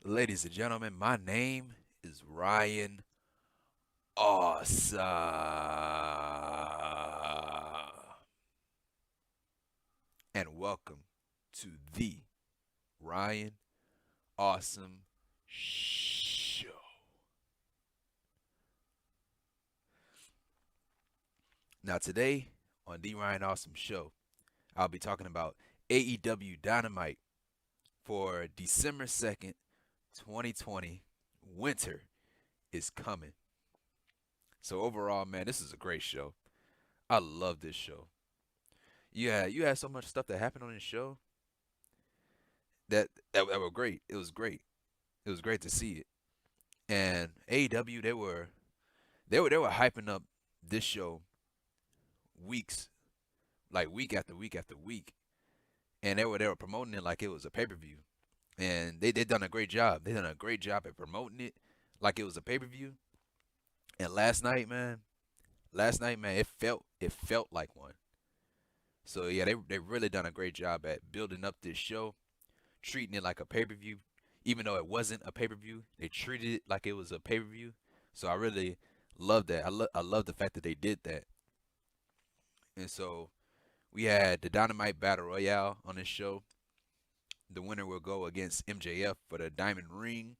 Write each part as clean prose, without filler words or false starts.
Ladies and gentlemen, my name is Ryan Awesome. And welcome to the Ryan Awesome Show. Now, today on the Ryan Awesome Show, I'll be talking about AEW Dynamite for December 2nd, 2020. Winter is coming. So, overall, man, this is a great show. I love this show. Yeah, you had so much stuff that happened on this show that were great. It was great. It was great to see it. And AEW they were hyping up this show weeks, like week after week after week, and they were promoting it like it was a pay per view. And they done a great job. They done a great job at promoting it like it was a pay per view. And last night, man, it felt like one. So yeah, they really done a great job at building up this show, treating it like a pay per view, even though it wasn't a pay per view. They treated it like it was a pay per view. So I really love that. I love the fact that they did that. And so we had the Dynamite Battle Royale on this show. The winner will go against MJF for the Diamond Ring.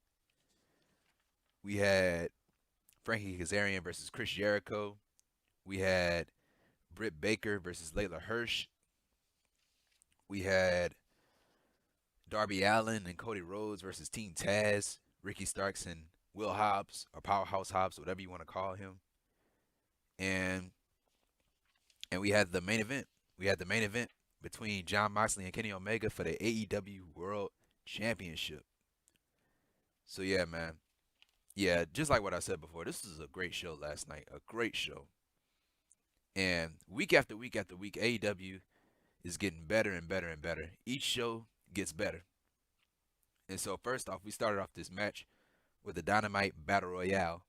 We had Frankie Kazarian versus Chris Jericho. We had Britt Baker versus Leyla Hirsch. We had Darby Allin and Cody Rhodes versus Team Taz, Ricky Starks and Will Hobbs, or PowerHouse Hobbs, whatever you want to call him. And we had the main event. We had the main event between Jon Moxley and Kenny Omega for the AEW World Championship. So yeah, man. Yeah, just like what I said before, this was a great show last night. A great show. And week after week after week, AEW is getting better and better and better. Each show gets better. And so first off, we started off this match with the Dynamite Battle Royale.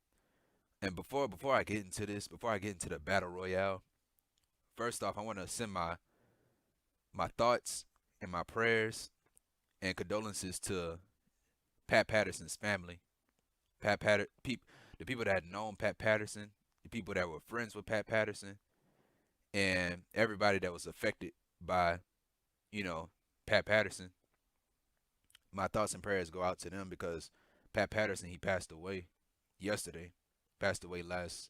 And before I get into this, before I get into the Battle Royale, first off, I want to send my thoughts and my prayers and condolences to Pat Patterson's family. The people that had known Pat Patterson, the people that were friends with Pat Patterson, and everybody that was affected by, you know, Pat Patterson. My thoughts and prayers go out to them because Pat Patterson, he passed away yesterday. Passed away last.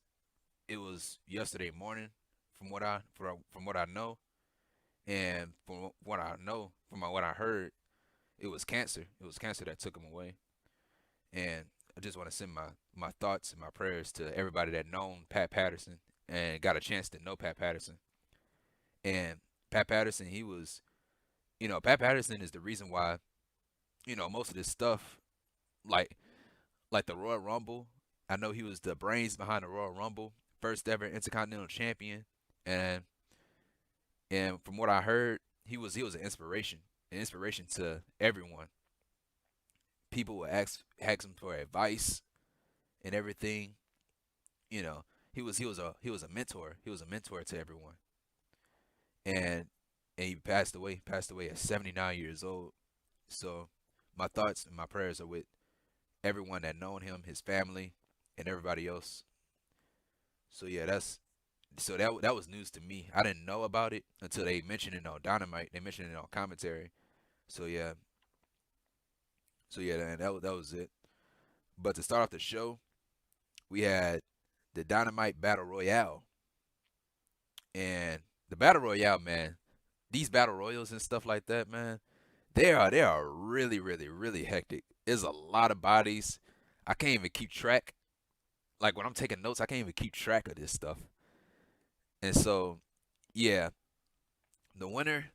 It was yesterday morning, from what I know, and from what I know, from what I heard, it was cancer. It was cancer that took him away. And I just want to send my thoughts and my prayers to everybody that known Pat Patterson and got a chance to know Pat Patterson. And Pat Patterson, Pat Patterson is the reason why, most of this stuff, like the Royal Rumble. I know he was the brains behind the Royal Rumble, first ever Intercontinental Champion, and from what I heard, he was an inspiration to everyone. People would ask him for advice and everything. You know, he was a mentor. He was a mentor to everyone, and he passed away at 79 years old. So my thoughts and my prayers are with everyone that known him, his family, and everybody else. So yeah, that was news to me. I didn't know about it until they mentioned it on Dynamite. They mentioned it on commentary. So yeah, and that was it. But to start off the show, we had the Dynamite Battle Royale, and the Battle Royale, man. These battle royals and stuff like that, man. They are really really really hectic. There's a lot of bodies. I can't even keep track. Like when I'm taking notes, I can't even keep track of this stuff. And so, yeah, the winner,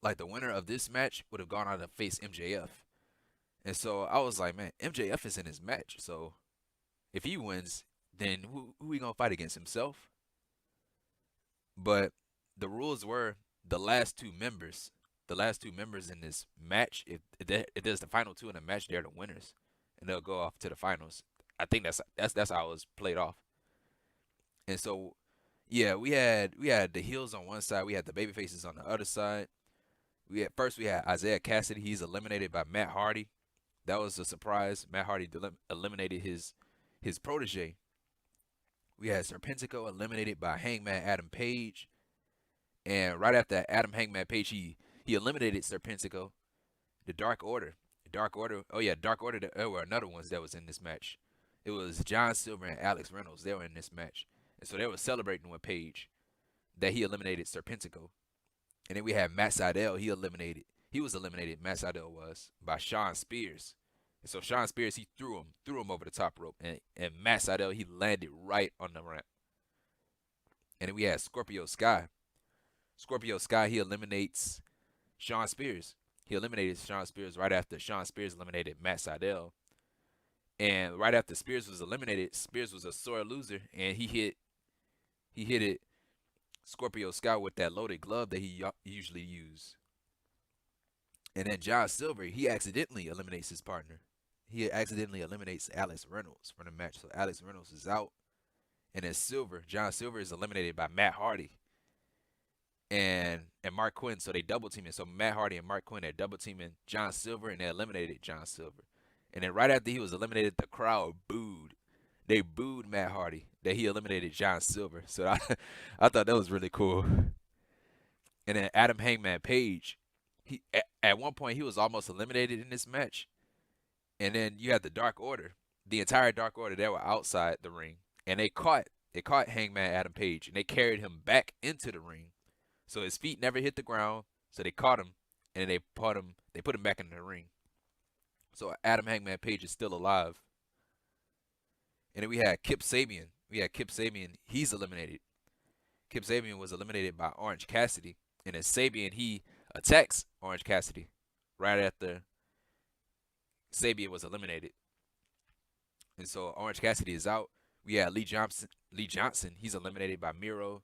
like the winner of this match, would have gone out to face MJF. And so I was like, man, MJF is in his match. So if he wins, then who he gonna fight against himself? But the rules were the last two members, the last two members in this match. If there's the final two in the match, they're the winners, and they'll go off to the finals. I think that's how it was played off. And so, yeah, we had the heels on one side, we had the baby faces on the other side. We had Isaiah Cassidy. He's eliminated by Matt Hardy. That was a surprise. Matt Hardy eliminated his protege. We had Serpentico eliminated by Hangman Adam Page. And right after Adam Hangman Page, he eliminated Serpentico. The Dark Order. Dark Order. Oh yeah, Dark Order. There were another ones that was in this match. It was John Silver and Alex Reynolds. They were in this match, and so they were celebrating with Page that he eliminated Serpentico. And then we had Matt Sydal. He was eliminated. Matt Sydal was by Shawn Spears. And so Shawn Spears, he threw him over the top rope, and Matt Sydal, he landed right on the ramp. And then we had Scorpio Sky. Scorpio Sky, he eliminates Shawn Spears. He eliminated Shawn Spears right after Shawn Spears eliminated Matt Sydal. And right after Spears was eliminated, Spears was a sore loser, and he hit it Scorpio Sky with that loaded glove that he usually uses. And then John Silver, he accidentally eliminates his partner. He accidentally eliminates Alex Reynolds from the match. So Alex Reynolds is out. And then John Silver is eliminated by Matt Hardy and Mark Quinn. So they double teaming. So Matt Hardy and Mark Quinn are double teaming John Silver, and they eliminated John Silver. And then right after he was eliminated, the crowd booed. They booed Matt Hardy that he eliminated John Silver. So I thought that was really cool. And then Adam Hangman Page, at one point he was almost eliminated in this match. And then you had the Dark Order, the entire Dark Order. They were outside the ring, and they caught Hangman Adam Page, and they carried him back into the ring. So his feet never hit the ground. So they caught him, and then they put him back in the ring. So Adam Hangman Page is still alive. And then we had Kip Sabian. He's eliminated. Kip Sabian was eliminated by Orange Cassidy. And then Sabian, he attacks Orange Cassidy right after Sabian was eliminated. And so Orange Cassidy is out. We had Lee Johnson, he's eliminated by Miro.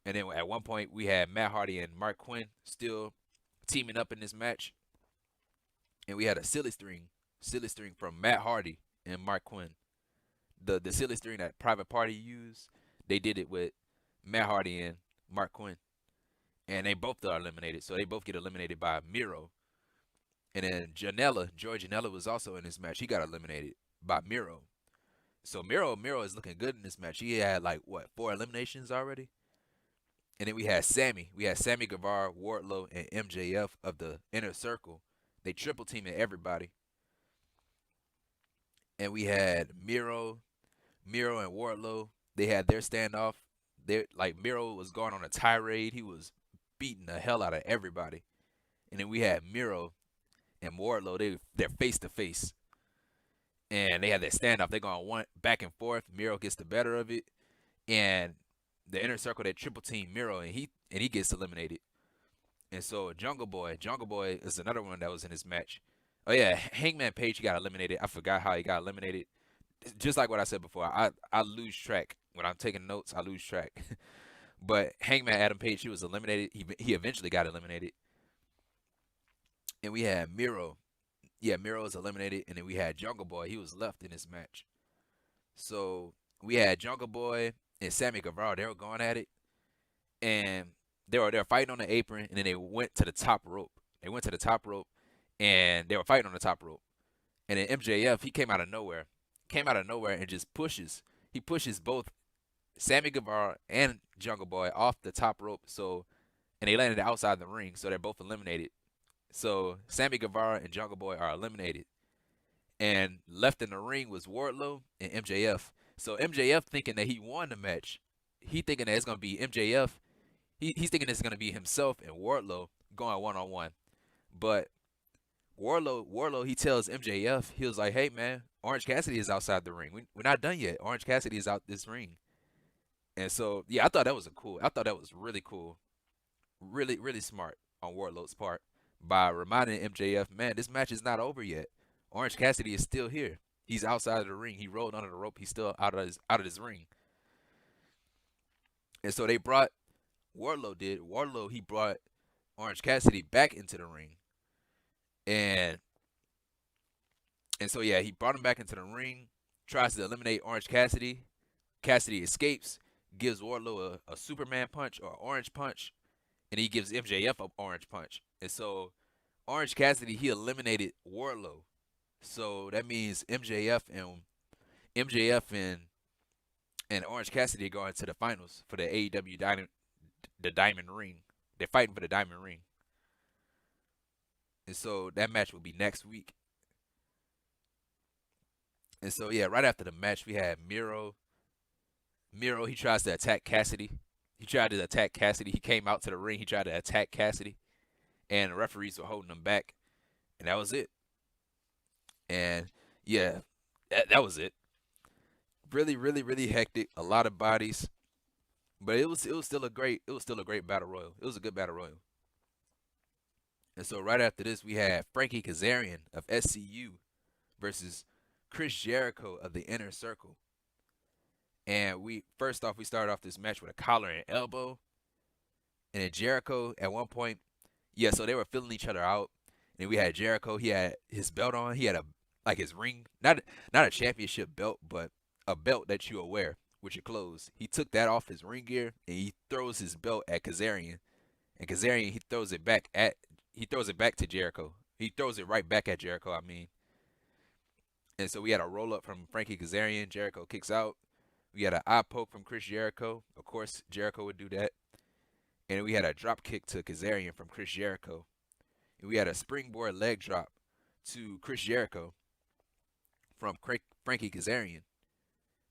And then at one point, we had Matt Hardy and Mark Quinn still teaming up in this match. And we had a silly string from Matt Hardy and Mark Quinn. The silly string that Private Party used, they did it with Matt Hardy and Mark Quinn. And they both are eliminated. So they both get eliminated by Miro. And then Joey Janela was also in this match. He got eliminated by Miro. So Miro is looking good in this match. He had 4 eliminations already. And then we had Sammy. Sammy Guevara, Wardlow, and MJF of the Inner Circle. They triple teaming everybody. And we had Miro and Wardlow. They had their standoff. Miro was going on a tirade. He was beating the hell out of everybody. And then we had Miro and Wardlow. They're face to face. And they had that standoff. They're going back and forth. Miro gets the better of it. And the Inner Circle, they triple team Miro, and he gets eliminated. And so Jungle Boy is another one that was in this match. Oh yeah, Hangman Page got eliminated. I forgot how he got eliminated. Just like what I said before, I lose track when I'm taking notes. I lose track. But Hangman Adam Page, he was eliminated. He eventually got eliminated. And we had Miro. Yeah, Miro was eliminated, and then we had Jungle Boy. He was left in this match. So we had Jungle Boy and Sammy Guevara. They were going at it, and they were fighting on the apron, and then they went to the top rope. And they were fighting on the top rope. And then MJF, he came out of nowhere and just pushes. He pushes both Sammy Guevara and Jungle Boy off the top rope. And they landed outside the ring, so they're both eliminated. So Sammy Guevara and Jungle Boy are eliminated. And left in the ring was Wardlow and MJF. So MJF thinking that he won the match. He thinking that it's going to be MJF. He's thinking it's going to be himself and Wardlow going one-on-one. But Wardlow, he tells MJF, he was like, hey, man, Orange Cassidy is outside the ring. We're not done yet. Orange Cassidy is out this ring. And so, yeah, I thought that was really cool. Really, really smart on Wardlow's part by reminding MJF, man, this match is not over yet. Orange Cassidy is still here. He's outside of the ring. He rolled under the rope. He's still out of his ring. And so they brought Wardlow, he brought Orange Cassidy back into the ring. And so, yeah, he brought him back into the ring, tries to eliminate Orange Cassidy. Cassidy escapes, gives Wardlow a Superman punch or orange punch, and he gives MJF an orange punch. And so Orange Cassidy, he eliminated Wardlow. So that means MJF and Orange Cassidy are going to the finals for the AEW Diamond Ring. They're fighting for the Diamond Ring. And so that match will be next week. And so yeah, right after the match we had Miro. Miro, he tries to attack Cassidy. He tried to attack Cassidy. He came out to the ring. He tried to attack Cassidy. And the referees were holding him back. And that was it. And yeah, that was it. Really, really, really hectic. A lot of bodies. But it was still a great battle royal. It was a good battle royal. And so right after this we had Frankie Kazarian of SCU versus Chris Jericho of the Inner Circle. And we started off this match with a collar and elbow. And then Jericho at one point, yeah, so they were filling each other out. And we had Jericho, he had his belt on, he had his ring, not a championship belt, but a belt that you wear with your clothes. He took that off his ring gear and he throws his belt at Kazarian. And Kazarian he throws it back to Jericho. He throws it right back at Jericho, I mean. And so we had a roll up from Frankie Kazarian. Jericho kicks out. We had an eye poke from Chris Jericho. Of course, Jericho would do that. And we had a drop kick to Kazarian from Chris Jericho. And we had a springboard leg drop to Chris Jericho from Frankie Kazarian.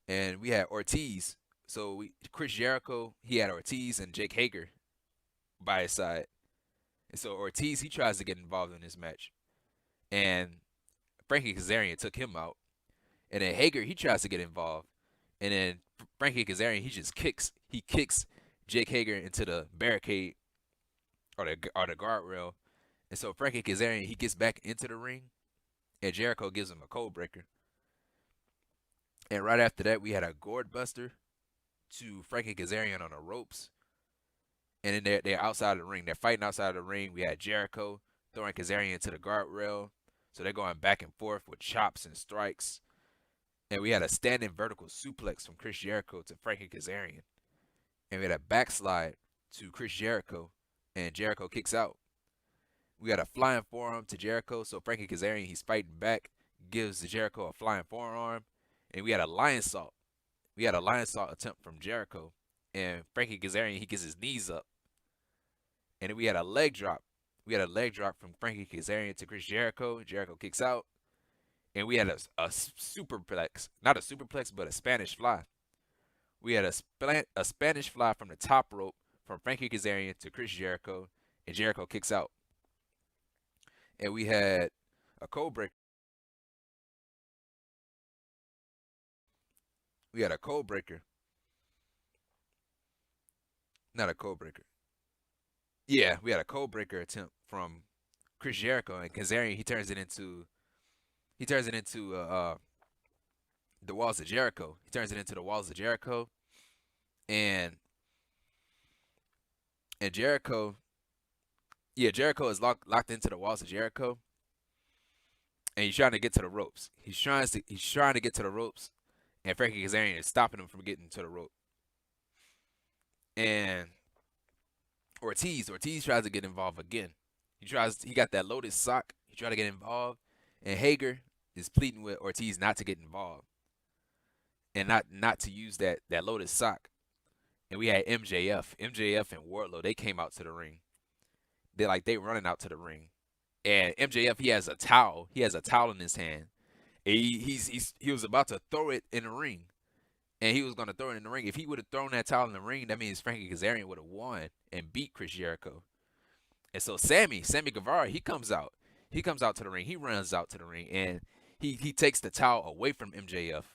And we had Ortiz. So Chris Jericho, he had Ortiz and Jake Hager by his side. And so Ortiz, he tries to get involved in this match. And Frankie Kazarian took him out. And then Hager, he tries to get involved. And then Frankie Kazarian, he kicks Jake Hager into the barricade or the guardrail. And so Frankie Kazarian, he gets back into the ring. And Jericho gives him a cold breaker. And right after that, we had a gourd buster to Frankie Kazarian on the ropes. And then they're outside of the ring. They're fighting outside of the ring. We had Jericho throwing Kazarian into the guardrail. So they're going back and forth with chops and strikes. And we had a standing vertical suplex from Chris Jericho to Frankie Kazarian. And we had a backslide to Chris Jericho. And Jericho kicks out. We had a flying forearm to Jericho. So Frankie Kazarian, he's fighting back. Gives Jericho a flying forearm. And we had a lion salt. We had a lion salt attempt from Jericho. And Frankie Kazarian, he gets his knees up. And then we had a leg drop. We had a leg drop from Frankie Kazarian to Chris Jericho. Jericho kicks out. And we had a superplex. Not a superplex, but a Spanish fly. We had a Spanish fly from the top rope from Frankie Kazarian to Chris Jericho. And Jericho kicks out. And we had a code breaker. We had a code breaker. Not a code breaker. Yeah, we had a code breaker attempt from Chris Jericho, and Kazarian he turns it into the walls of Jericho. He turns it into the walls of Jericho, and Jericho, yeah, Jericho is locked into the walls of Jericho, and he's trying to get to the ropes. He's trying to get to the ropes, and Frankie Kazarian is stopping him from getting to the rope. And Ortiz tries to get involved again. He got that loaded sock. He tried to get involved, and Hager is pleading with Ortiz not to get involved and not to use that loaded sock. And we had MJF and Wardlow. They came out to the ring. They running out to the ring, and MJF he has a towel. He has a towel in his hand. And he was about to throw it in the ring. And he was going to throw it in the ring. If he would have thrown that towel in the ring, that means Frankie Kazarian would have won and beat Chris Jericho. And so Sammy Guevara, he comes out. He comes out to the ring. He runs out to the ring. And he takes the towel away from MJF.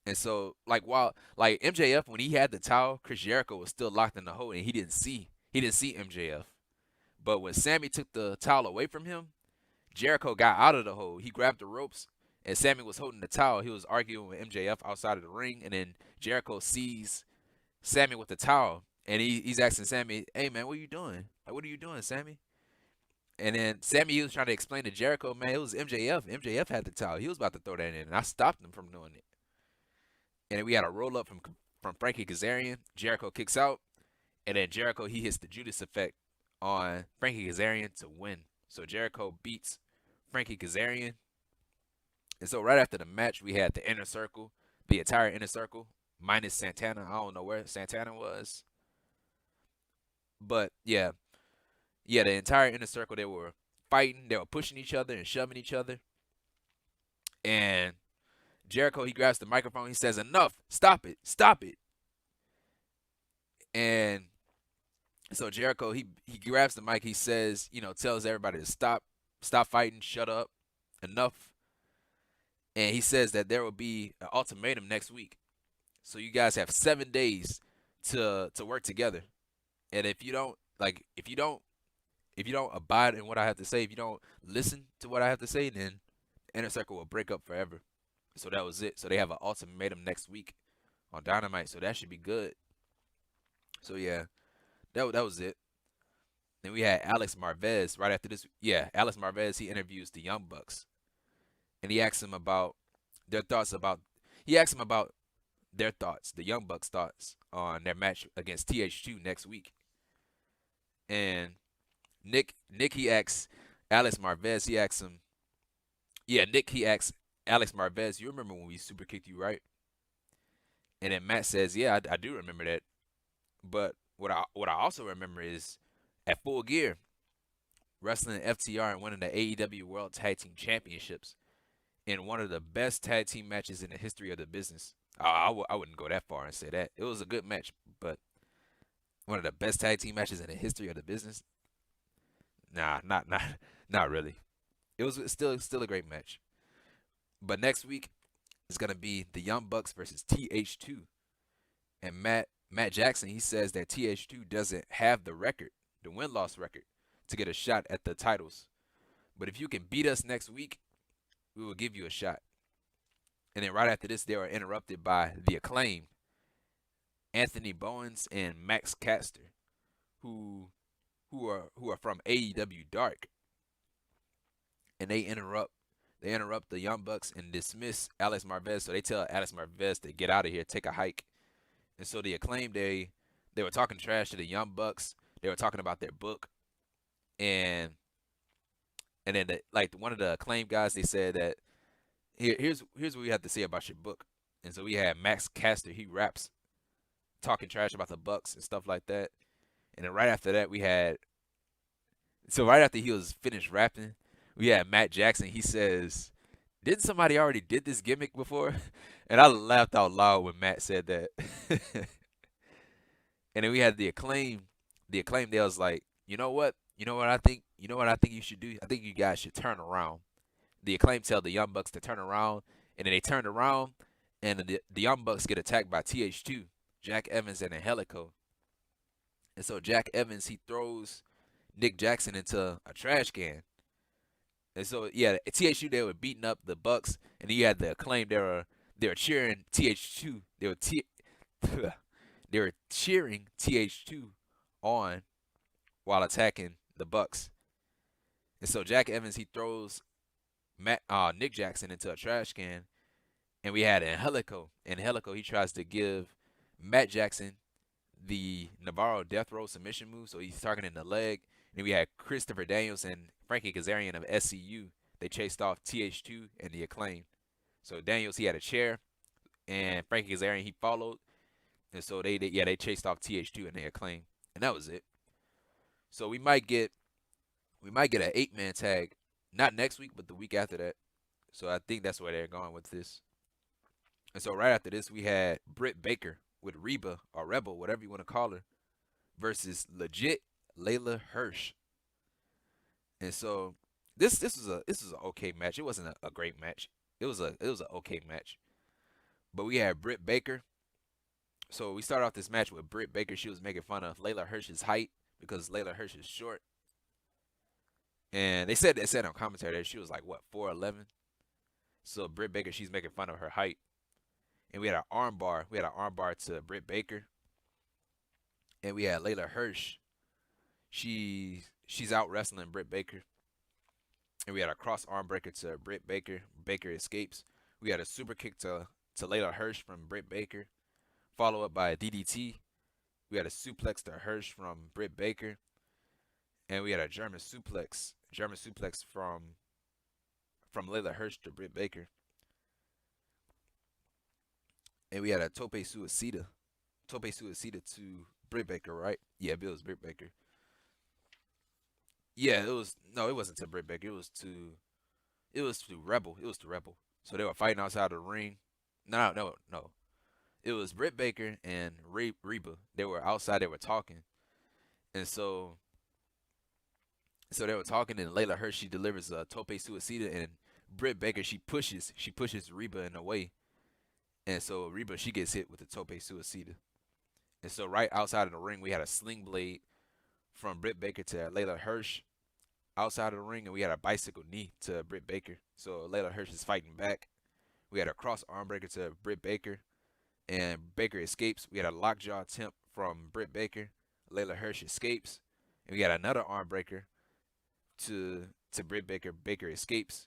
And so, while MJF, when he had the towel, Chris Jericho was still locked in the hole. And he didn't see MJF. But when Sammy took the towel away from him, Jericho got out of the hole. He grabbed the ropes. And Sammy was holding the towel. He was arguing with MJF outside of the ring. And then Jericho sees Sammy with the towel. And he's asking Sammy, hey, man, what are you doing? What are you doing, Sammy? And then Sammy, he was trying to explain to Jericho, man, it was MJF. MJF had the towel. He was about to throw that in. And I stopped him from doing it. And then we had a roll-up from Frankie Kazarian. Jericho kicks out. And then Jericho, he hits the Judas effect on Frankie Kazarian to win. So Jericho beats Frankie Kazarian. And so right after the match, we had the inner circle, the entire inner circle, minus Santana. I don't know where Santana was. But yeah, the entire inner circle, they were fighting, they were pushing each other and shoving each other. And Jericho, he grabs the microphone, he says, "Enough, stop it, stop it." And so Jericho, he grabs the mic, he says, tells everybody to stop fighting, shut up, enough. And he says that there will be an ultimatum next week. So you guys have 7 days to work together. And if you don't abide in what I have to say, if you don't listen to what I have to say, then Inner Circle will break up forever. So that was it. So they have an ultimatum next week on Dynamite. So that should be good. So yeah, that was it. Then we had Alex Marvez right after this. Yeah, Alex Marvez, he interviews the Young Bucks. And he asks them about their thoughts about he asks them about their thoughts, the Young Bucks thoughts on their match against TH2 next week. And Nick he asks Alex Marvez, he asks him, Nick he asks Alex Marvez, you remember when we super kicked you, right? And then Matt says, yeah, I do remember that. But what I also remember is at Full Gear, wrestling FTR and winning the AEW World Tag Team Championships in one of the best tag team matches in the history of the business. I wouldn't go that far and say that. It was a good match, but one of the best tag team matches in the history of the business? Nah, not really. It was still a great match. But next week is gonna be the Young Bucks versus TH2, and Matt Jackson, he says that TH2 doesn't have the record, the win-loss record, to get a shot at the titles. But if you can beat us next week, we will give you a shot. And then right after this, they are interrupted by the Acclaimed, Anthony Bowens and Max Caster, who are from AEW Dark, and they interrupt the Young Bucks and dismiss Alex Marvez. So they tell Alex Marvez to get out of here, take a hike. And so the Acclaimed, they were talking trash to the Young Bucks. They were talking about their book, and then one of the Acclaimed guys, they said that here's what we have to say about your book. And so we had Max Caster, he raps talking trash about the Bucks and stuff like that. And then right after that, right after he was finished rapping, we had Matt Jackson. He says, "Didn't somebody already did this gimmick before?" And I laughed out loud when Matt said that. And then we had the Acclaim. The Acclaim, they was like, you know what I think you should do? I think you guys should turn around. The Acclaim tell the Young Bucks to turn around, and then they turned around, and the Young Bucks get attacked by TH2, Jack Evans and Angelico. And so Jack Evans, he throws Nick Jackson into a trash can. And so yeah, TH2, they were beating up the Bucks, and you had the Acclaim, they were cheering TH2. They were cheering TH2 on while attacking the Bucks. And so Jack Evans, he throws Nick Jackson into a trash can, and we had Angelico. Angelico, he tries to give Matt Jackson the Navarro Death Row submission move, so he's targeting the leg. And we had Christopher Daniels and Frankie Kazarian of SCU. They chased off TH2 and the Acclaim. So Daniels, he had a chair, and Frankie Kazarian, he followed. And so they chased off TH2 and the Acclaim, and that was it. So we might get an 8-man tag, not next week, but the week after that. So I think that's where they're going with this. And so right after this, we had Britt Baker with Reba or Rebel, whatever you want to call her, versus legit Leyla Hirsch. And so this was an okay match. It wasn't a great match. It was an okay match. But we had Britt Baker. So we started off this match with Britt Baker. She was making fun of Leyla Hirsch's height because Leyla Hirsch is short. And they said on commentary that she was like, what, 4'11"? So Britt Baker, she's making fun of her height. And we had an armbar. We had an armbar to Britt Baker. And we had Leyla Hirsch. She's out wrestling Britt Baker. And we had a cross arm breaker to Britt Baker. Baker escapes. We had a super kick to Leyla Hirsch from Britt Baker, followed up by a DDT. We had a suplex to Hirsch from Britt Baker. And we had a German suplex from Leyla Hirsch to Britt Baker. and we had a Tope Suicida to Britt Baker, right? Yeah, it was Britt Baker. Yeah, it was no, it wasn't to Britt Baker. It was to Rebel. It was to Rebel. So they were fighting outside the ring. No, no, no. It was Britt Baker and Reba. They were outside. They were talking, and so they were talking. And Leyla Hirsch, she delivers a Tope Suicida, and Britt Baker, she pushes Reba in the way, and so Reba, she gets hit with the Tope Suicida. And so right outside of the ring, we had a sling blade from Britt Baker to Leyla Hirsch outside of the ring, and we had a bicycle knee to Britt Baker. So Leyla Hirsch is fighting back. We had a cross arm breaker to Britt Baker, and Baker escapes. We had a lockjaw attempt from Britt Baker. Leyla Hirsch escapes, and we had another arm breaker to Britt Baker. Baker escapes.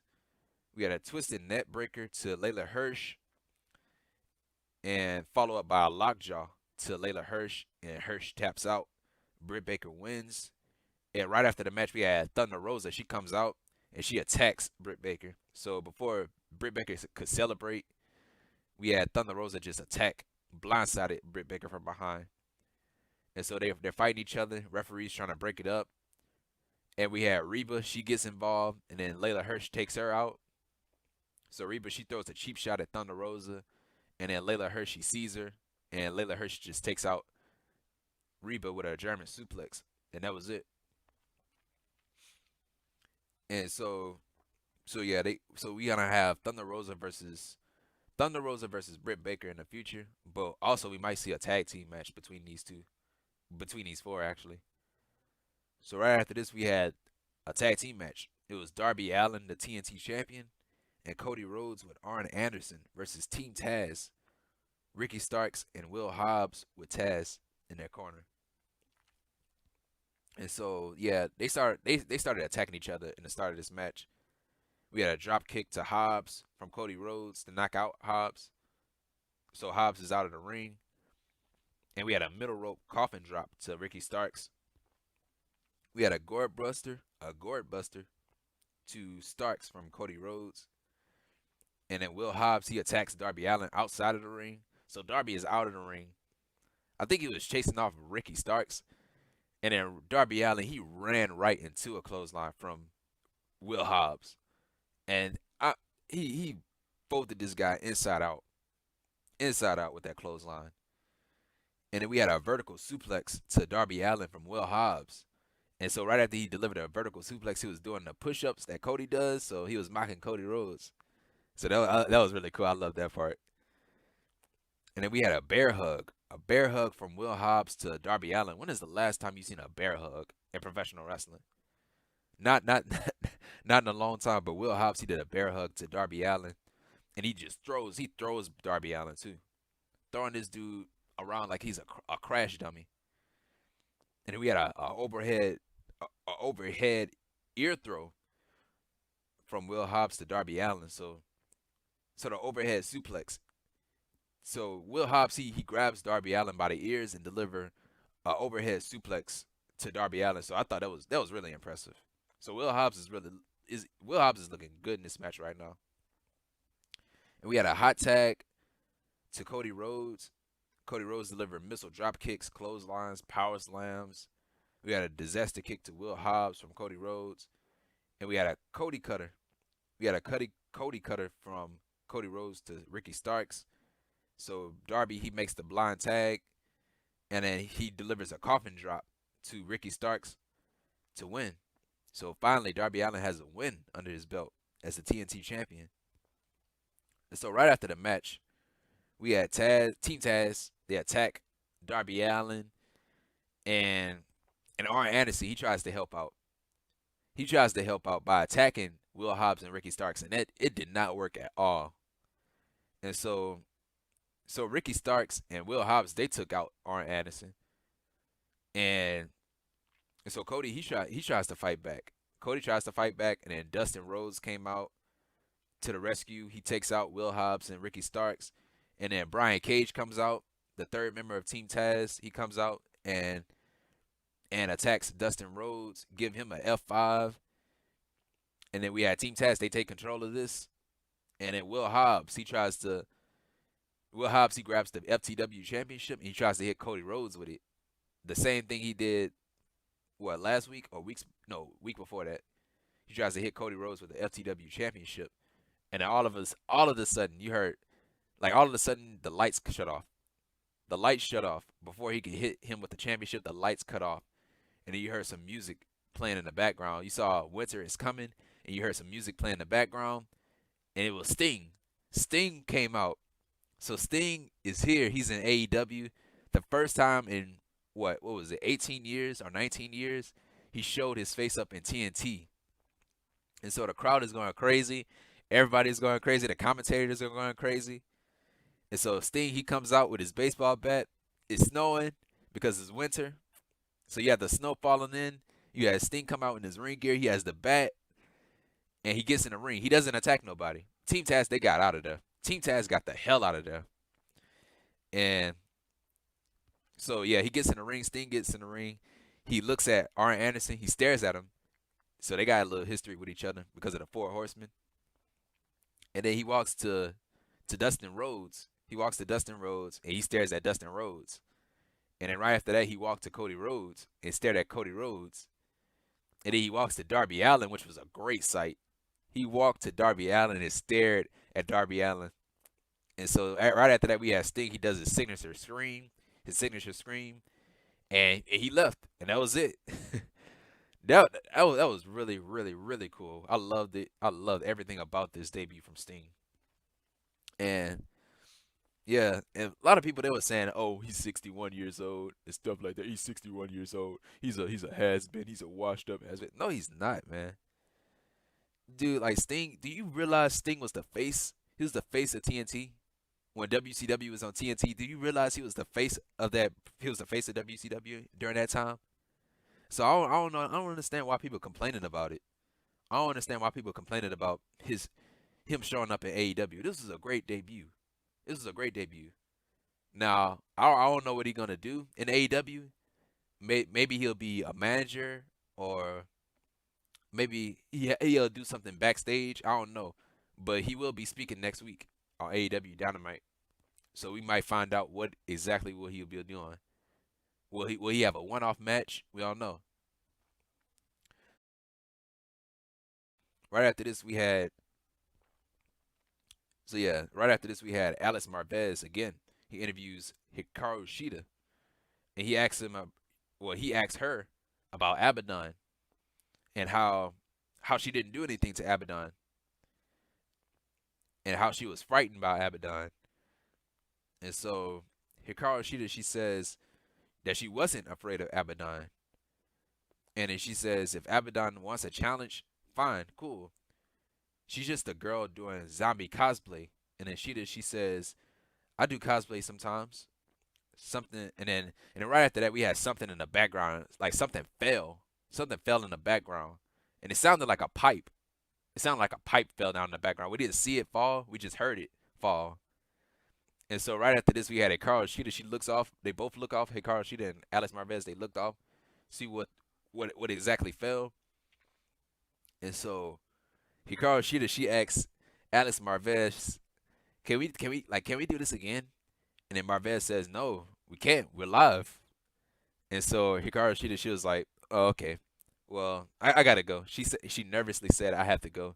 We had a twisted net breaker to Leyla Hirsch, and follow up by a lockjaw to Leyla Hirsch, and Hirsch taps out. Britt Baker wins. And right after the match, we had Thunder Rosa. She comes out and she attacks Britt Baker. So before Britt Baker could celebrate, we had Thunder Rosa just attack, blindsided Britt Baker from behind. And so they're fighting each other. Referees trying to break it up. And we had Reba. She gets involved, and then Leyla Hirsch takes her out. So Reba, she throws a cheap shot at Thunder Rosa, and then Leyla Hirsch, she sees her, and Leyla Hirsch just takes out Reba with a German suplex, and that was it. And so we gonna have Thunder Rosa versus Britt Baker in the future, but also we might see a tag team match between these two, between these four actually. So right after this, we had a tag team match. It was Darby Allin, the TNT champion, and Cody Rhodes with Arn Anderson versus Team Taz, Ricky Starks and Will Hobbs with Taz in their corner. And so yeah, they started attacking each other in the start of this match. We had a drop kick to Hobbs from Cody Rhodes to knock out Hobbs. So Hobbs is out of the ring. And we had a middle rope coffin drop to Ricky Starks. We had a gourd buster to Starks from Cody Rhodes. And then Will Hobbs, he attacks Darby Allin outside of the ring. So Darby is out of the ring. I think he was chasing off Ricky Starks. And then Darby Allin, he ran right into a clothesline from Will Hobbs. And he folded this guy inside out with that clothesline. And then we had a vertical suplex to Darby Allin from Will Hobbs. And so right after he delivered a vertical suplex, he was doing the push-ups that Cody does. So he was mocking Cody Rhodes. So that was really cool. I love that part. And then we had a bear hug from Will Hobbs to Darby Allin. When is the last time you seen a bear hug in professional wrestling? Not not in a long time, but Will Hobbs, he did a bear hug to Darby Allin, and he throws Darby Allin too, throwing this dude around like he's a crash dummy. And then we had a overhead ear throw from Will Hobbs to Darby Allin. So the overhead suplex. So Will Hobbs, he grabs Darby Allin by the ears and deliver a overhead suplex to Darby Allin. So I thought that was really impressive. So Will Hobbs is looking good in this match right now. And we had a hot tag to Cody Rhodes. Cody Rhodes delivered missile drop kicks, clotheslines, power slams. We had a disaster kick to Will Hobbs from Cody Rhodes. And we had a Cody cutter. We had a Cody cutter from Cody Rhodes to Ricky Starks. So Darby, he makes the blind tag. And then he delivers a coffin drop to Ricky Starks to win. So finally, Darby Allin has a win under his belt as the TNT champion. And so right after the match, we had Team Taz. They attack Darby Allin, and Arn Anderson, he tries to help out. He tries to help out by attacking Will Hobbs and Ricky Starks, and it did not work at all. And so Ricky Starks and Will Hobbs, they took out Arn Anderson, and so Cody, he tries to fight back. Cody tries to fight back, and then Dustin Rhodes came out to the rescue. He takes out Will Hobbs and Ricky Starks, and then Brian Cage comes out, the third member of Team Taz. He comes out and attacks Dustin Rhodes, give him a F5. And then we had Team Taz, they take control of this. And then Will Hobbs, he tries to Will Hobbs, he grabs the FTW championship and he tries to hit Cody Rhodes with it. The same thing he did, what, last week or week before that. He tries to hit Cody Rhodes with the FTW championship. And then all of a sudden, you heard, like all of a sudden, the lights shut off. The lights shut off. Before he could hit him with the championship, the lights cut off. And then you heard some music playing in the background. You saw Winter is coming, and you heard some music playing in the background. And it was Sting. Sting came out. So Sting is here. He's in AEW. The first time in, what was it, 18 years or 19 years, he showed his face up in TNT. And so the crowd is going crazy. Everybody's going crazy. The commentators are going crazy. And so Sting, he comes out with his baseball bat. It's snowing because it's winter. So you have the snow falling in. You have Sting come out in his ring gear. He has the bat. And he gets in the ring. He doesn't attack nobody. Team Taz, they got out of there. Team Taz got the hell out of there. And so, yeah, he gets in the ring. Sting gets in the ring. He looks at Arn Anderson. He stares at him. So they got a little history with each other because of the Four Horsemen. And then he walks to Dustin Rhodes. He walks to Dustin Rhodes, and he stares at Dustin Rhodes. And then right after that, he walked to Cody Rhodes and stared at Cody Rhodes. And then he walks to Darby Allin, which was a great sight. He walked to Darby Allin and stared at Darby Allin. And so right after that, we have Sting. He does his signature scream, and he left, and that was it. that was really, really, really cool. I loved it. I loved everything about this debut from Sting. And yeah, and a lot of people, they were saying, "Oh, he's 61 years old," and stuff like that. He's 61 years old. He's a has-been. He's a washed-up has-been. No, he's not, man. Dude, like Sting, do you realize Sting was the face? He was the face of TNT when WCW was on TNT. Do you realize he was the face of that? He was the face of WCW during that time. So I don't know. I don't understand why people complaining about it. I don't understand why people complaining about him showing up in AEW. This is a great debut. This is a great debut. Now I don't know what he's gonna do in AEW. Maybe he'll be a manager, or maybe he'll do something backstage. I don't know. But he will be speaking next week on AEW Dynamite. So we might find out what exactly what he'll be doing. Will he have a one-off match? We don't know. Right after this we had Alex Marvez again. He interviews Hikaru Shida. And he asks her about Abaddon and how she didn't do anything to Abaddon, and how she was frightened by Abaddon. And so Hikaru Shida, she says that she wasn't afraid of Abaddon. And then she says if Abaddon wants a challenge, fine, cool. She's just a girl doing zombie cosplay. And then she says, I do cosplay sometimes. And then right after that we had something in the background, like something fell. Something fell in the background. And it sounded like a pipe. It sounded like a pipe fell down in the background. We didn't see it fall. We just heard it fall. And so right after this, we had Hikaru Shida. She looks off. They both look off. Hikaru Shida and Alex Marvez, they looked off. See what exactly fell. And so Hikaru Shida, she asks Alex Marvez, can we do this again? And then Marvez says, no, we can't. We're live. And so Hikaru Shida, she was like, oh, okay. Well, I gotta go. She nervously said, I have to go.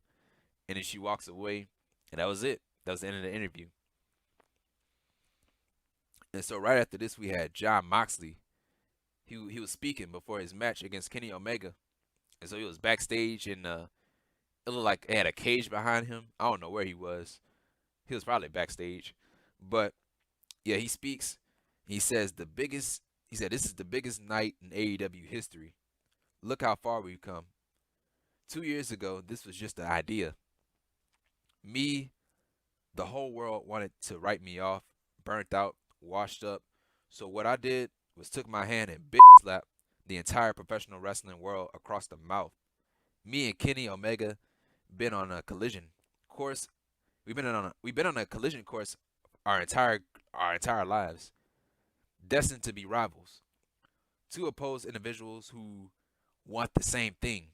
And then she walks away. And that was it. That was the end of the interview. And so right after this, we had Jon Moxley. He was speaking before his match against Kenny Omega. And so he was backstage, and it looked like he had a cage behind him. I don't know where he was. He was probably backstage. But yeah, he speaks. He says this is the biggest night in AEW history. Look how far we've come. 2 years ago, this was just an idea. Me, the whole world wanted to write me off, burnt out, washed up. So what I did was took my hand and bitch slapped the entire professional wrestling world across the mouth. Me and Kenny Omega been on a collision course. We've been on a collision course our entire lives. Destined to be rivals. Two opposed individuals who want the same thing.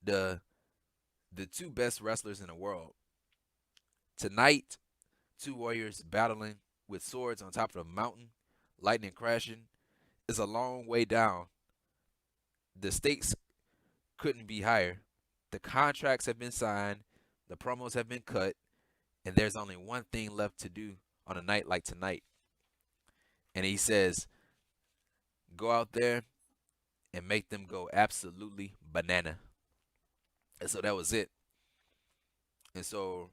The two best wrestlers in the world. Tonight, Two warriors battling with swords on top of a mountain, lightning crashing. It's a long way down. The stakes couldn't be higher. The contracts have been signed, the promos have been cut, and there's only one thing left to do on a night like tonight. And he says, go out there and make them go absolutely banana. And so that was it. And so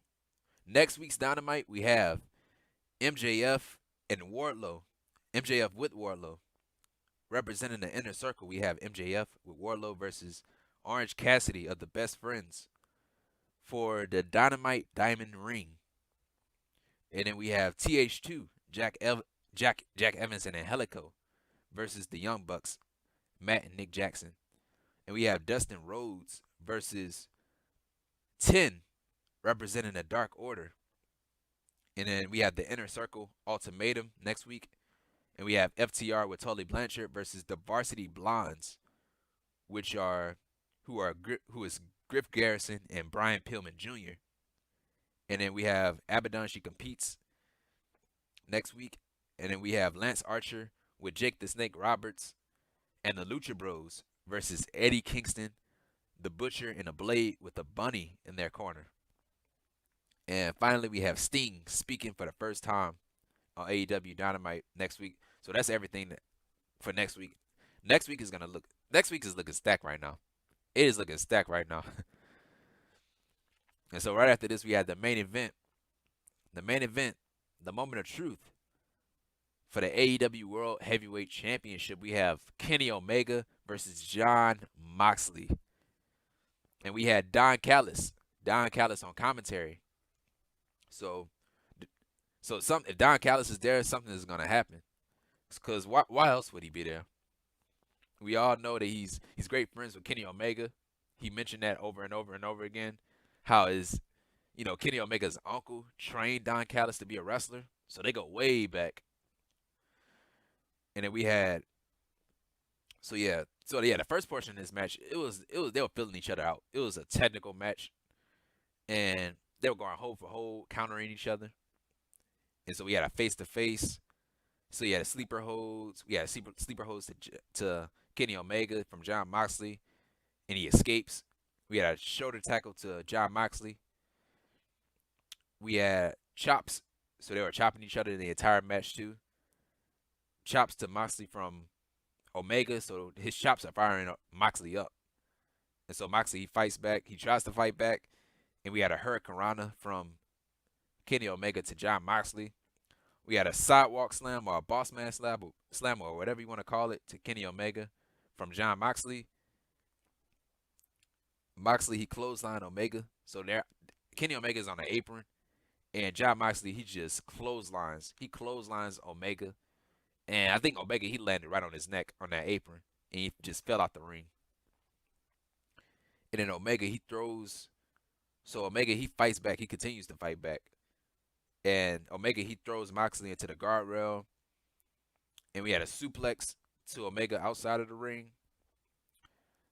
next week's Dynamite, we have MJF and Wardlow. MJF with Wardlow. Representing the Inner Circle, we have MJF with Wardlow versus Orange Cassidy of the Best Friends for the Dynamite Diamond Ring. And then we have TH2, Jack Evans and Angelico versus the Young Bucks, Matt and Nick Jackson. And we have Dustin Rhodes versus 10, representing the Dark Order. And then we have the Inner Circle Ultimatum next week. And we have FTR with Tully Blanchard versus the Varsity Blondes, who is Griff Garrison and Brian Pillman Jr. And then we have Abaddon, she competes next week. And then we have Lance Archer with Jake the Snake Roberts and the Lucha Bros versus Eddie Kingston, the Butcher, and the Blade with the Bunny in their corner. And finally, we have Sting speaking for the first time on AEW Dynamite next week. So that's everything for next week. Next week is looking stacked right now. It is looking stacked right now. And so right after this, we had the main event. The main event, the moment of truth. For the AEW World Heavyweight Championship, we have Kenny Omega versus Jon Moxley. And we had Don Callis on commentary. So if Don Callis is there, something is going to happen. Because why else would he be there? We all know that he's great friends with Kenny Omega. He mentioned that over and over and over again. How Kenny Omega's uncle trained Don Callis to be a wrestler. So they go way back. And then we had, the first portion of this match, it was they were filling each other out. It was a technical match, and they were going hold for hold, countering each other. And so we had a face to face. So you had a sleeper holds. We had a sleeper holds to Kenny Omega from Jon Moxley, and he escapes. We had a shoulder tackle to Jon Moxley. We had chops, so they were chopping each other in the entire match too. Chops to Moxley from Omega, so his chops are firing Moxley up. And so Moxley, he fights back. He tries to fight back. And we had a Hurricane Rana from Kenny Omega to Jon Moxley. We had a sidewalk slam or a boss man slam or whatever you want to call it to Kenny Omega from Jon Moxley. Moxley, he clotheslined Omega. So there, Kenny Omega's on the apron. And Jon Moxley, he just clotheslines. He clotheslines Omega. And I think Omega, he landed right on his neck on that apron. And he just fell out the ring. And then Omega, he throws. So Omega, he fights back. He continues to fight back. And Omega, he throws Moxley into the guardrail. And we had a suplex to Omega outside of the ring.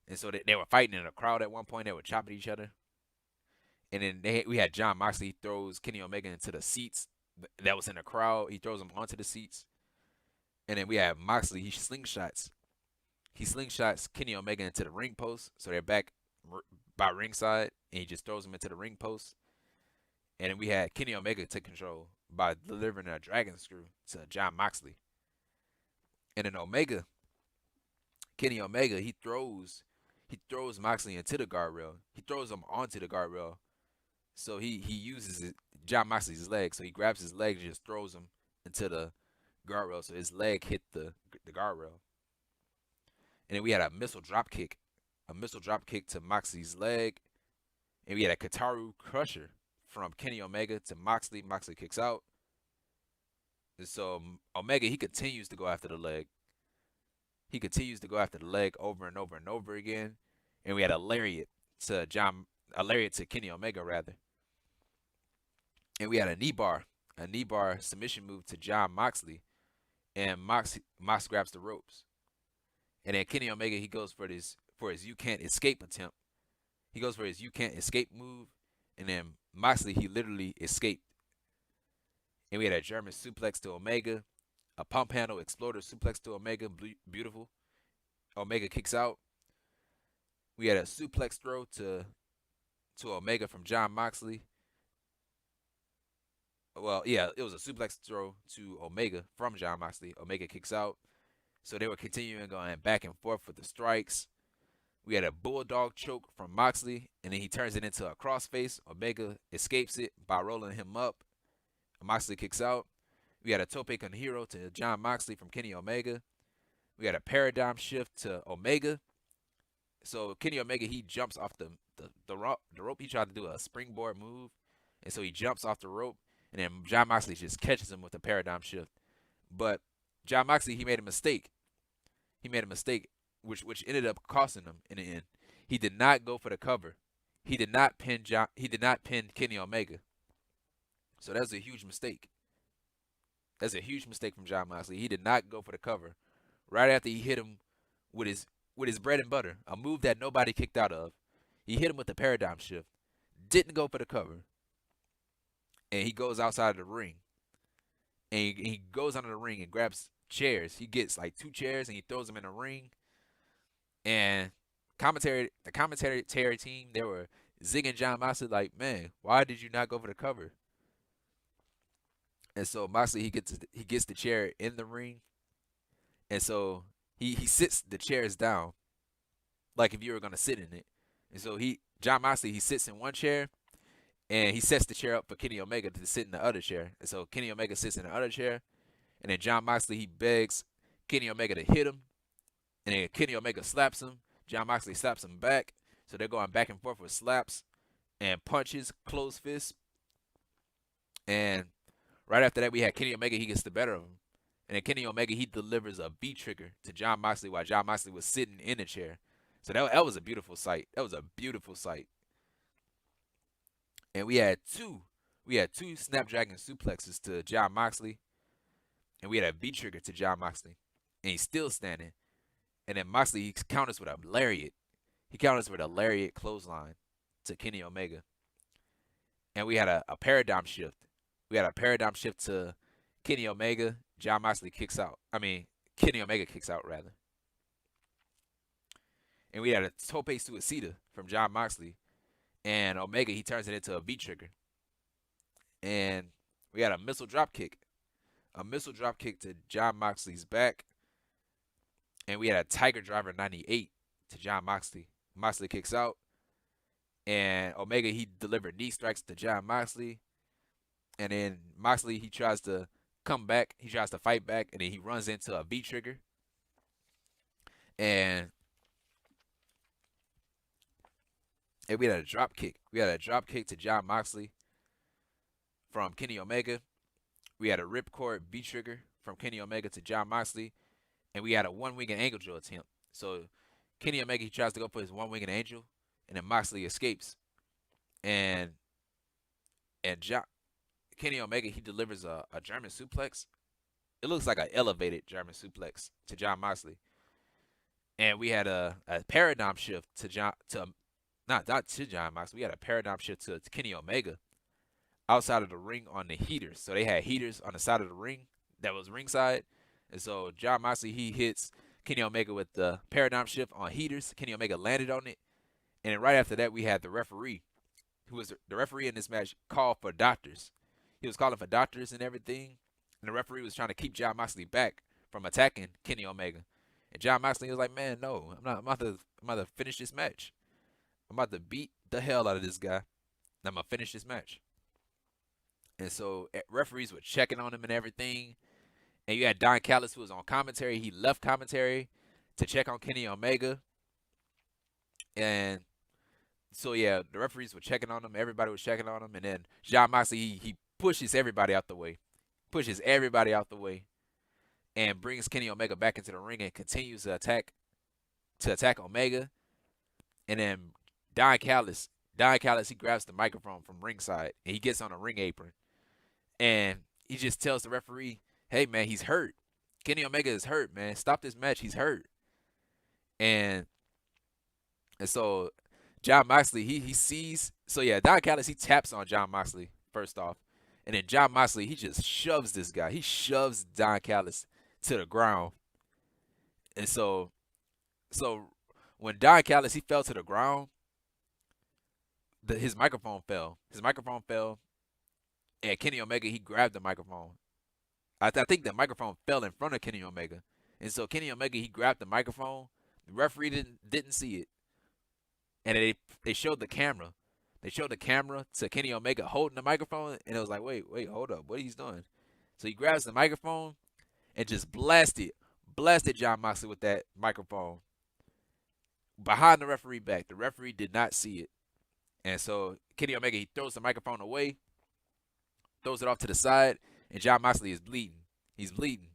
And so they were fighting in a crowd at one point. They were chopping each other. And then we had Jon Moxley, he throws Kenny Omega into the seats that was in the crowd. He throws him onto the seats. And then we have Moxley, he slingshots. He slingshots Kenny Omega into the ring post. So they're back by ringside. And he just throws him into the ring post. And then we had Kenny Omega take control by delivering a dragon screw to Jon Moxley. And then Kenny Omega, he throws Moxley into the guardrail. He throws him onto the guardrail. So he uses Jon Moxley's leg. So he grabs his leg and just throws him into the guardrail. So his leg hit the guardrail. And then we had a missile drop kick. A missile drop kick to Moxley's leg. And we had a Hikaru crusher from Kenny Omega to Moxley. Moxley kicks out. And so Omega, he continues to go after the leg. He continues to go after the leg over and over and over again. And we had a lariat to Kenny Omega rather. And we had a knee bar submission move to Jon Moxley. And Mox grabs the ropes. And then Kenny Omega, he goes for his you can't escape attempt. He goes for his you can't escape move. And then Moxley, he literally escaped. And we had a German suplex to Omega, a pump handle exploder suplex to Omega, beautiful. Omega kicks out. We had a suplex throw to Omega from Jon Moxley. Well, yeah, it was a suplex throw to Omega from Jon Moxley. Omega kicks out. So they were continuing going back and forth with the strikes. We had a bulldog choke from Moxley, and then he turns it into a crossface. Omega escapes it by rolling him up. Moxley kicks out. We had a tope con hero to Jon Moxley from Kenny Omega. We had a paradigm shift to Omega. So Kenny Omega, he jumps off the rope. He tried to do a springboard move, and so he jumps off the rope, and then Jon Moxley just catches him with a paradigm shift. But Jon Moxley, he made a mistake. Which ended up costing him in the end. He did not go for the cover. He did not pin Kenny Omega. So that was a huge mistake. That's a huge mistake from Jon Moxley. He did not go for the cover. Right after he hit him with his bread and butter, a move that nobody kicked out of. He hit him with the paradigm shift. Didn't go for the cover. And he goes outside of the ring. And he goes under the ring and grabs chairs. He gets like 2 chairs and he throws them in the ring. And the commentary team, they were zigging Jon Moxley like, man, why did you not go for the cover? And so Moxley, he gets the chair in the ring. And so he sits the chairs down like if you were going to sit in it. And so Jon Moxley, he sits in one chair and he sets the chair up for Kenny Omega to sit in the other chair. And so Kenny Omega sits in the other chair. And then Jon Moxley, he begs Kenny Omega to hit him. And then Kenny Omega slaps him. Jon Moxley slaps him back. So they're going back and forth with slaps and punches, closed fists. And right after that, we had Kenny Omega. He gets the better of him. And then Kenny Omega, he delivers a V trigger to Jon Moxley while Jon Moxley was sitting in a chair. So that was a beautiful sight. That was a beautiful sight. And we had two Snapdragon suplexes to Jon Moxley. And we had a V trigger to Jon Moxley. And he's still standing. And then Moxley, he counters with a lariat. He counters with a lariat clothesline to Kenny Omega. And we had a paradigm shift. We had a paradigm shift to Kenny Omega. Jon Moxley kicks out. Kenny Omega kicks out, rather. And we had a tope suicida from Jon Moxley. And Omega, he turns it into a V-trigger. And we had a missile drop kick. A missile drop kick to Jon Moxley's back. And we had a Tiger Driver 98 to Jon Moxley. Moxley kicks out. And Omega, he delivered knee strikes to Jon Moxley. And then Moxley, he tries to come back. He tries to fight back. And then he runs into a V-trigger. And we had a drop kick. We had a drop kick to Jon Moxley from Kenny Omega. We had a ripcord V-trigger from Kenny Omega to Jon Moxley. And we had a one-winged angel drill attempt. So Kenny Omega, he tries to go for his one-winged angel. And then Moxley escapes. And Kenny Omega, he delivers a German suplex. It looks like an elevated German suplex to Jon Moxley. And we had a paradigm shift not to Jon Moxley. We had a paradigm shift to Kenny Omega outside of the ring on the heaters. So they had heaters on the side of the ring that was ringside. And so Jon Moxley, he hits Kenny Omega with the paradigm shift on heaters. Kenny Omega landed on it. And then right after that, we had the referee, who was the referee in this match, called for doctors. He was calling for doctors and everything. And the referee was trying to keep Jon Moxley back from attacking Kenny Omega. And Jon Moxley was like, man, no, I'm about to finish this match. I'm about to beat the hell out of this guy. And I'm going to finish this match. And so referees were checking on him and everything. And you had Don Callis, who was on commentary. He left commentary to check on Kenny Omega. And so, yeah, the referees were checking on him. Everybody was checking on him. And then Jon Moxley, he pushes everybody out the way. And brings Kenny Omega back into the ring and continues to attack Omega. And then Don Callis, he grabs the microphone from ringside. And he gets on a ring apron. And he just tells the referee, hey, man, he's hurt. Kenny Omega is hurt, man. Stop this match. He's hurt. And so Jon Moxley, he sees. So, yeah, Don Callis, he taps on Jon Moxley first off. And then Jon Moxley, he just shoves this guy. He shoves Don Callis to the ground. And so when Don Callis he fell to the ground, his microphone fell. His microphone fell, and Kenny Omega he grabbed the microphone. I think the microphone fell in front of Kenny Omega, and so Kenny Omega he grabbed the microphone. The referee didn't see it, and they showed the camera. They showed the camera to Kenny Omega holding the microphone, and it was like, wait, hold up, what he's doing? So he grabs the microphone and just blasted Jon Moxley with that microphone behind the referee back. The referee did not see it, and so Kenny Omega he throws the microphone away, throws it off to the side, and Jon Moxley is bleeding. He's bleeding,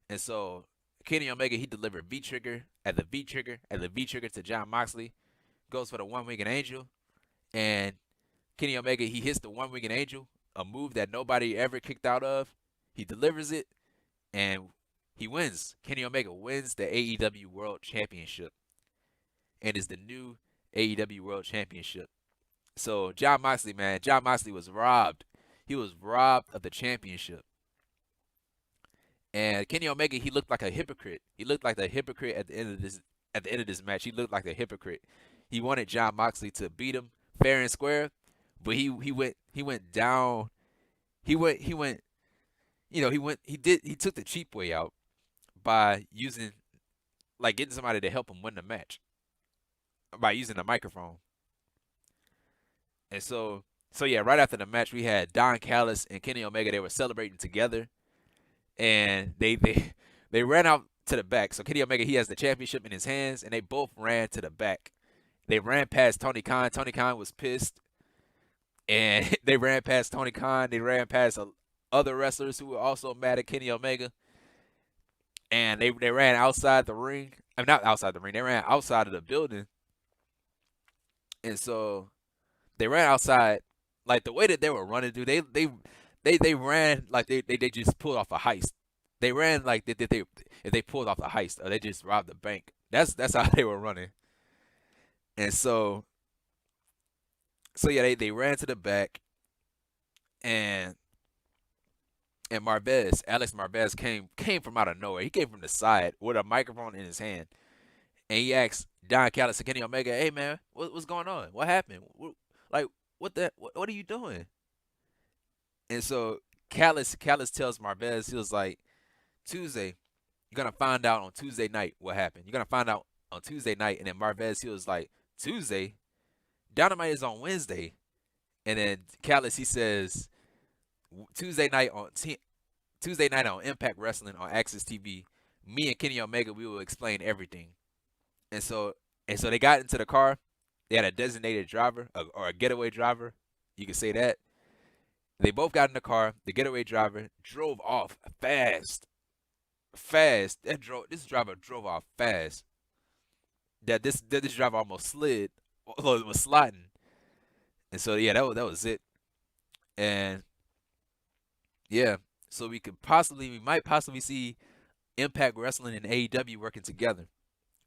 and so Kenny Omega he delivered V trigger at the V trigger to Jon Moxley, goes for the one-winged angel. And Kenny Omega, he hits the one-winged angel, a move that nobody ever kicked out of. He delivers it, and he wins. Kenny Omega wins the AEW World Championship and is the new AEW World Championship. So Jon Moxley, man, Jon Moxley was robbed. He was robbed of the championship. And Kenny Omega, he looked like a hypocrite. He looked like a hypocrite at the end of this match. He looked like a hypocrite. He wanted Jon Moxley to beat him fair and square, but he went down. He took the cheap way out by using getting somebody to help him win the match by using a microphone. And so yeah, right after the match we had Don Callis and Kenny Omega. They were celebrating together, and they ran out to the back. So Kenny Omega he has the championship in his hands, and they both ran to the back. They ran past Tony Khan. Tony Khan was pissed. And they ran past Tony Khan. They ran past other wrestlers who were also mad at Kenny Omega. And they ran outside the ring. I mean, not outside the ring. They ran outside of the building. And so they ran outside. Like, the way that they were running, dude, they ran like they just pulled off a heist. They ran like if they pulled off a heist or they just robbed a bank. That's how they were running. And so yeah, they ran to the back, and Marvez, Alex Marvez came from out of nowhere. He came from the side with a microphone in his hand, and he asked Don Callis and Kenny Omega, "Hey man, what's going on? What happened? What are you doing?" And so Callis tells Marvez, he was like, "Tuesday, you're gonna find out on Tuesday night what happened. You're gonna find out on Tuesday night." And then Marvez, he was like, "Tuesday? Dynamite is on Wednesday." And then Callis, he says, Tuesday night on Impact Wrestling on Access TV, me and Kenny Omega, we will explain everything. And so they got into the car. They had a designated driver or a getaway driver. You could say that. They both got in the car. The getaway driver drove off fast. This driver drove off fast. This driver almost slid, although it was sliding. And so yeah, that was it. And yeah, so we might possibly see Impact Wrestling and AEW working together,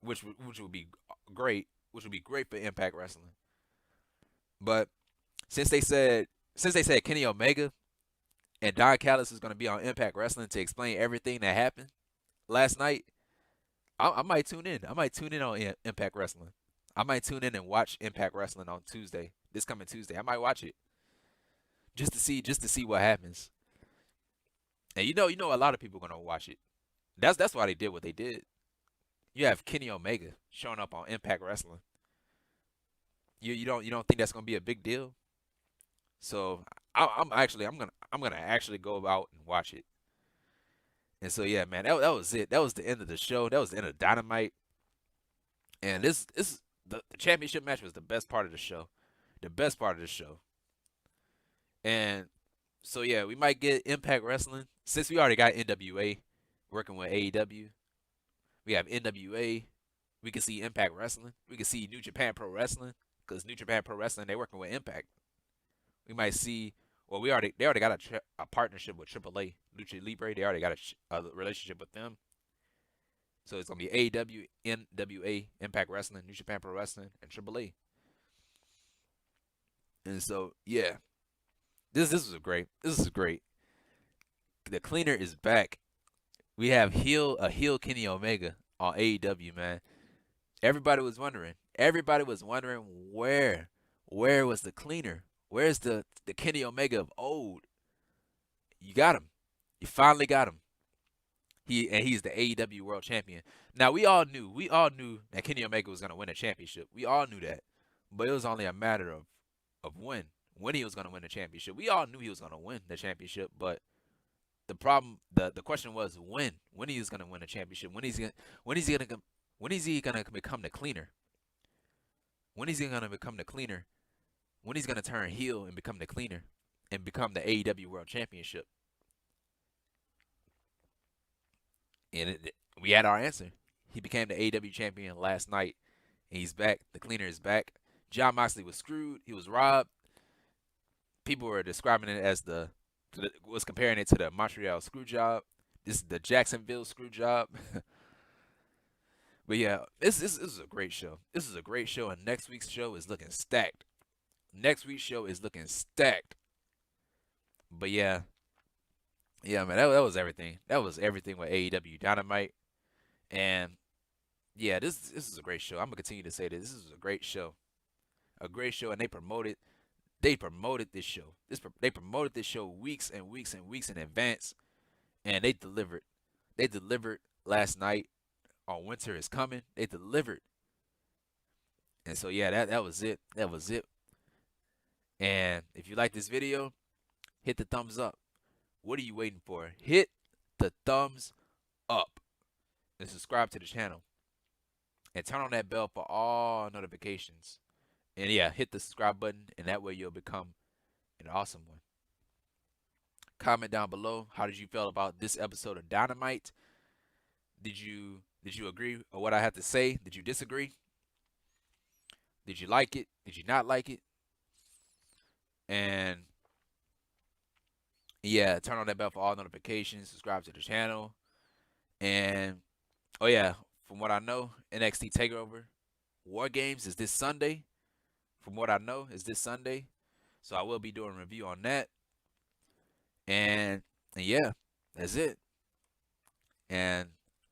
which would be great. Which would be great for Impact Wrestling. But since they said Kenny Omega and Don Callis is going to be on Impact Wrestling to explain everything that happened last night, I might tune in. I might tune in on Impact Wrestling. I might tune in and watch Impact Wrestling on Tuesday, this coming Tuesday. I might watch it just to see what happens. And you know, a lot of people are gonna watch it. That's why they did what they did. You have Kenny Omega showing up on Impact Wrestling. You don't think that's gonna be a big deal? So I'm gonna actually go out and watch it. And so yeah, man, that was it. That was the end of the show. That was the end of Dynamite. And the championship match was the best part of the show. The best part of the show. And so yeah, we might get Impact Wrestling since we already got NWA working with AEW. We have NWA. We can see Impact Wrestling. We can see New Japan Pro Wrestling because New Japan Pro Wrestling they're working with Impact. We might see. Well, they already got a partnership with AAA, Lucha Libre. They already got a relationship with them. So it's gonna be AEW, NWA, Impact Wrestling, New Japan Pro Wrestling, and AAA. And so yeah. This is great. This is great. The cleaner is back. We have a heel Kenny Omega on AEW, man. Everybody was wondering. Everybody was wondering where was the cleaner? Where's the Kenny Omega of old? You got him. You finally got him. He's the AEW World Champion. Now we all knew that Kenny Omega was gonna win a championship. We all knew that, but it was only a matter of when he was gonna win the championship. We all knew he was gonna win the championship, but the question was when he was gonna win a championship. When is he gonna when is he gonna become the cleaner? When is he gonna become the cleaner? When he's gonna turn heel and become the cleaner and become the AEW World Championship? And we had our answer. He became the AEW champion last night, and he's back. The cleaner is back. Jon Moxley was screwed. He was robbed. People were describing it as was comparing it to the Montreal screw job. This is the Jacksonville screw job. But yeah, this is a great show. This is a great show, and next week's show is looking stacked. Next week's show is looking stacked. But yeah, man, that was everything. That was everything with AEW Dynamite. And yeah, this is a great show. I'm gonna continue to say this. This is a great show. A great show, and they promoted this show. They promoted this show weeks and weeks and weeks in advance, and they delivered. They delivered last night on Winter is Coming. They delivered. And so yeah, that was it. That was it. And if you like this video, hit the thumbs up. What are you waiting for? Hit the thumbs up and subscribe to the channel. And turn on that bell for all notifications. And yeah, hit the subscribe button, and that way you'll become an awesome one. Comment down below, how did you feel about this episode of Dynamite? Did you agree with what I have to say? Did you disagree? Did you like it? Did you not like it? And yeah, turn on that bell for all notifications, subscribe to the channel. And oh yeah, from what I know, NXT TakeOver War Games is this Sunday. From what I know, is this Sunday. So I will be doing a review on that. And yeah, that's it. And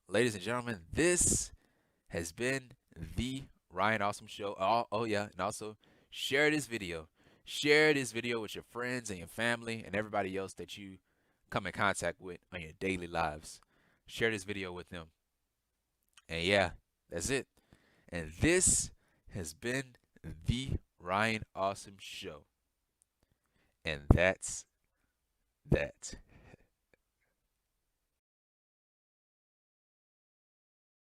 ladies and gentlemen, this has been the Ryan Awesome Show. Oh yeah, and also share this video. Share this video with your friends and your family and everybody else that you come in contact with on your daily lives. Share this video with them. And yeah, that's it. And this has been the Ryan Awesome Show. And that's that.